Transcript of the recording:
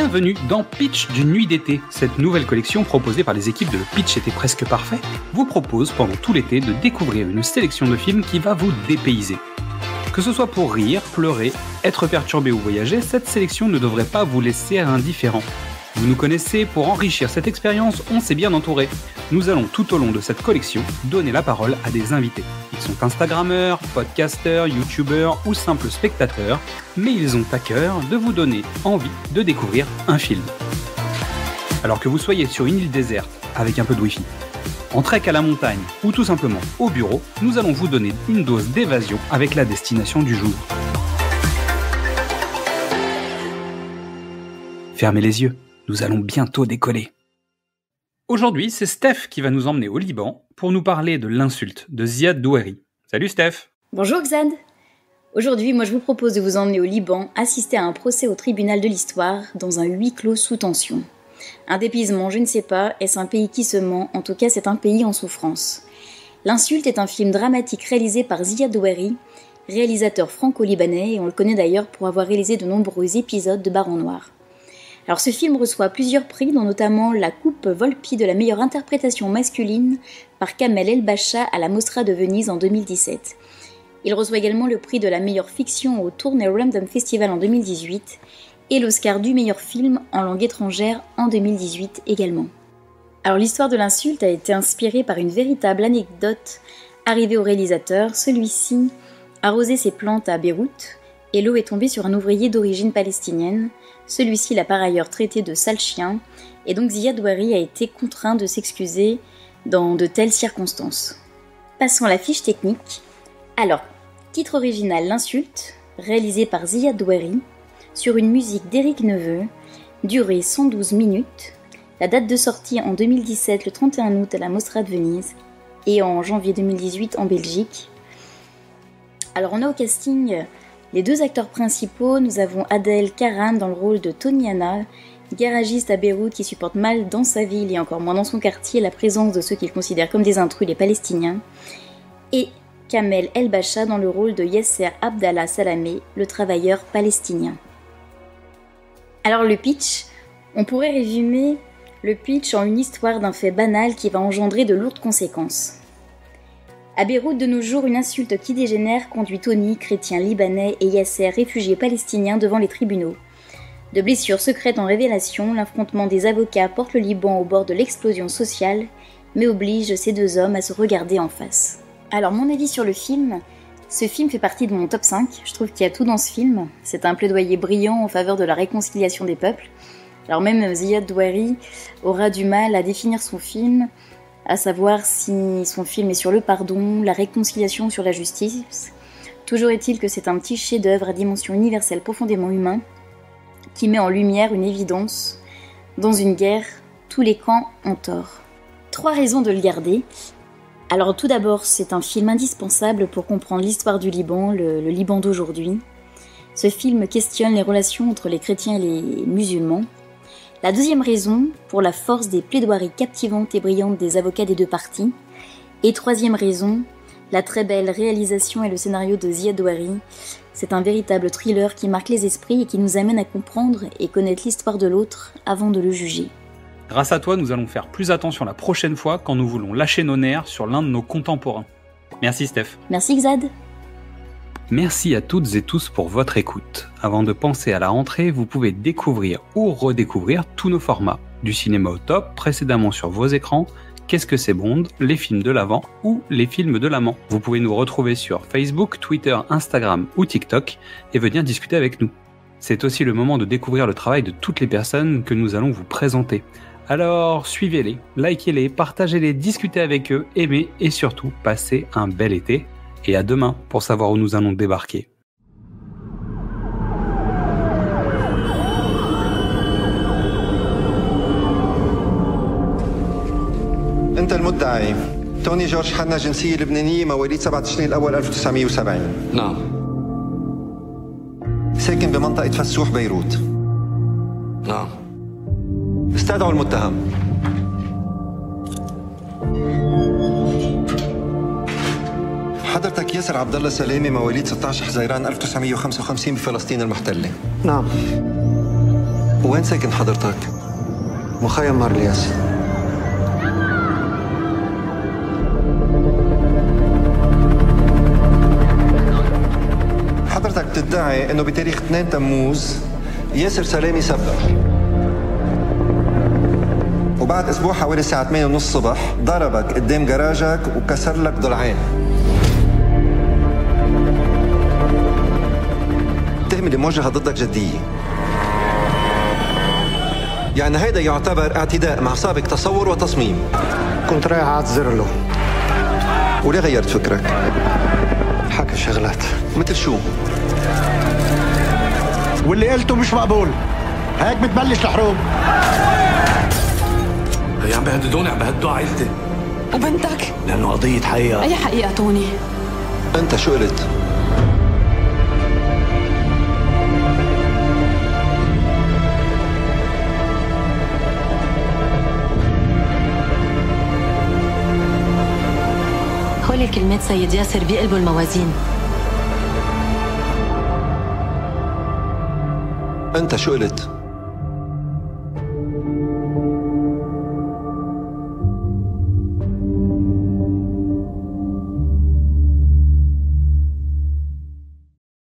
Bienvenue dans Pitch d'une nuit d'été. Cette nouvelle collection proposée par les équipes de Le Pitch était presque parfait vous propose pendant tout l'été de découvrir une sélection de films qui va vous dépayser. Que ce soit pour rire, pleurer, être perturbé ou voyager, cette sélection ne devrait pas vous laisser indifférent. Vous nous connaissez, pour enrichir cette expérience, on s'est bien entouré. Nous allons tout au long de cette collection donner la parole à des invités. Ils sont instagrammeurs, podcasteurs, youtubeurs ou simples spectateurs, mais ils ont à cœur de vous donner envie de découvrir un film. Alors que vous soyez sur une île déserte avec un peu de wifi, en trek à la montagne ou tout simplement au bureau, nous allons vous donner une dose d'évasion avec la destination du jour. Fermez les yeux, nous allons bientôt décoller. Aujourd'hui, c'est Steph qui va nous emmener au Liban pour nous parler de L'insulte de Ziad Doueri. Salut Steph. Bonjour Xad. Aujourd'hui, je vous propose de vous emmener au Liban assister à un procès au tribunal de l'histoire dans un huis clos sous tension. Un dépaysement, je ne sais pas, est-ce un pays qui se ment? En tout cas, c'est un pays en souffrance. L'insulte est un film dramatique réalisé par Ziad Doueri, réalisateur franco-libanais, et on le connaît d'ailleurs pour avoir réalisé de nombreux épisodes de Baron Noir. Alors ce film reçoit plusieurs prix, dont notamment la Coupe Volpi de la meilleure interprétation masculine par Kamel El-Bacha à la Mostra de Venise en 2017. Il reçoit également le prix de la meilleure fiction au Tournai Random Festival en 2018 et l'Oscar du meilleur film en langue étrangère en 2018 également. Alors l'histoire de l'insulte a été inspirée par une véritable anecdote arrivée au réalisateur. Celui-ci arrosait ses plantes à Beyrouth et l'eau est tombée sur un ouvrier d'origine palestinienne. Celui-ci l'a par ailleurs traité de sale chien, et donc Ziad Doueri a été contraint de s'excuser dans de telles circonstances. Passons à la fiche technique. Alors, titre original L'insulte, réalisé par Ziad Doueri, sur une musique d'Éric Neveu, durée 112 minutes, la date de sortie en 2017, le 31 août à la Mostra de Venise, et en janvier 2018 en Belgique. Alors on a au casting les deux acteurs principaux, nous avons Adel Karam dans le rôle de Tony Hanna, garagiste à Beyrouth qui supporte mal dans sa ville et encore moins dans son quartier la présence de ceux qu'il considère comme des intrus, les Palestiniens, et Kamel El-Bacha dans le rôle de Yasser Abdallah Salamé, le travailleur palestinien. Alors le pitch, on pourrait résumer le pitch en une histoire d'un fait banal qui va engendrer de lourdes conséquences. À Beyrouth, de nos jours, une insulte qui dégénère conduit Tony, chrétien libanais, et Yasser, réfugié palestinien, devant les tribunaux. De blessures secrètes en révélation, l'affrontement des avocats porte le Liban au bord de l'explosion sociale, mais oblige ces deux hommes à se regarder en face. Alors, mon avis sur le film, ce film fait partie de mon top 5. Je trouve qu'il y a tout dans ce film. C'est un plaidoyer brillant en faveur de la réconciliation des peuples. Alors même Ziad Doueri aura du mal à définir son film, à savoir si son film est sur le pardon, la réconciliation, sur la justice. Toujours est-il que c'est un petit chef-d'œuvre à dimension universelle profondément humain, qui met en lumière une évidence. Dans une guerre, tous les camps ont tort. 3 raisons de le garder. Alors tout d'abord, c'est un film indispensable pour comprendre l'histoire du Liban, le Liban d'aujourd'hui. Ce film questionne les relations entre les chrétiens et les musulmans. La deuxième raison, pour la force des plaidoiries captivantes et brillantes des avocats des deux parties. Et troisième raison, la très belle réalisation et le scénario de Ziad Doueri. C'est un véritable thriller qui marque les esprits et qui nous amène à comprendre et connaître l'histoire de l'autre avant de le juger. Grâce à toi, nous allons faire plus attention la prochaine fois quand nous voulons lâcher nos nerfs sur l'un de nos contemporains. Merci Steph. Merci Xad. Merci à toutes et tous pour votre écoute. Avant de penser à la rentrée, vous pouvez découvrir ou redécouvrir tous nos formats. Du cinéma au top, précédemment sur vos écrans, Qu'est-ce que c'est Bond, les films de l'Avent ou les films de l'Amant. Vous pouvez nous retrouver sur Facebook, Twitter, Instagram ou TikTok et venir discuter avec nous. C'est aussi le moment de découvrir le travail de toutes les personnes que nous allons vous présenter. Alors suivez-les, likez-les, partagez-les, discutez avec eux, aimez et surtout passez un bel été. Et à demain pour savoir où nous allons débarquer. أنت المدعي توني جورج حنا جنسية لبنانية مواليد 7 تشرين الأول 1970. نعم. ساكن بمنطقة فسوح بيروت. نعم. استدعوا المتهم. حضرتك ياسر عبد الله سلامي مواليد 16 حزيران 1955 بفلسطين المحتلة. نعم. وين ساكن حضرتك؟ مخيم مارلياس. حضرتك بتدعي انه بتاريخ 2 تموز ياسر سلامي سبق، وبعد اسبوع حوالي الساعة 8:30 الصبح ضربك قدام جراجك وكسر لك ضلعين. التهمة اللي موجهة ضدك جدية، يعني هيدا يعتبر اعتداء مع سابق تصور وتصميم. كنت رايح اعتذر له. وليه غيرت فكرك؟ حكى شغلات. مثل شو؟ واللي قلته مش مقبول. هيك بتبلش الحروب. هي عم بيهددوني، عم بيهددوا عائلتي وبنتك. لأنه قضية حقيقة. أي حقيقة توني؟ أنت شو قلت؟ هول الكلمات سيد ياسر بيقلبوا الموازين. أنت شو قلت؟